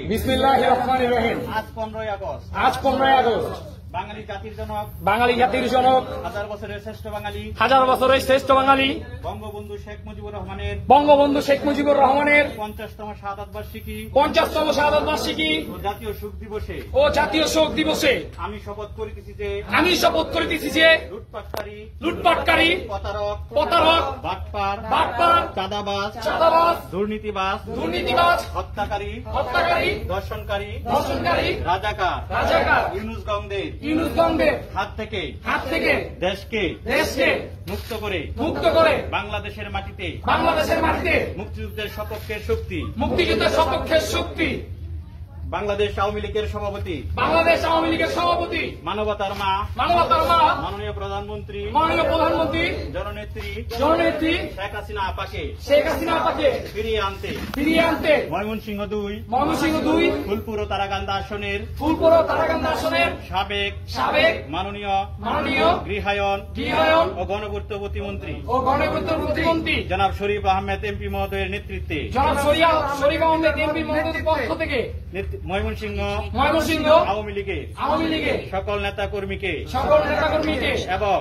বিসমিল্লাহির রহমানির রহিম। আজ 15ই আগস্ট। বাঙালি জাতির জনক, হাজার বছরের শ্রেষ্ঠ বাঙালি বঙ্গবন্ধু শেখ মুজিবুর রহমানের 50তম শাহাদাত বার্ষিকী ও জাতীয় শোক দিবসে আমি শপথ করিতেছি যে লুটপাটকারী প্রতারক বাটপার চাঁদাবাজ দুর্নীতিবাজ হত্যাকারী দর্শনকারী রাজাকার ইউনুস গংদের হাত থেকে দেশকে মুক্ত করে বাংলাদেশের মাটিতে মুক্তিযুদ্ধের সপক্ষের শক্তি বাংলাদেশ আওয়ামী লীগের সভাপতি মানবতার মা মাননীয় প্রধানমন্ত্রী জননেত্রী শেখ হাসিনা আপাকে ফিরিয়ে আনতে ময়মনসিংহ 2 ফুলপুর ও তারাকান্দা আসনের সাবেক মাননীয় গৃহায়ন ও গণপূর্ত প্রতিমন্ত্রী জনাব শরীফ আহমেদ এমপি মহোদয়ের নেতৃত্বে পক্ষ থেকে ময়মনসিংহ আওয়ামী লীগের সকল নেতা কর্মীকে এবং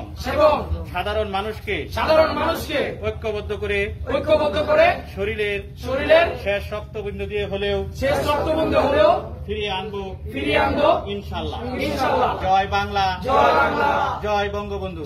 সাধারণ মানুষকে ঐক্যবদ্ধ করে শরীরের শেষ রক্তবিন্দু দিয়ে হলেও ফিরিয়ে আনবো ইনশাআল্লাহ। জয় বাংলা, জয় বঙ্গবন্ধু।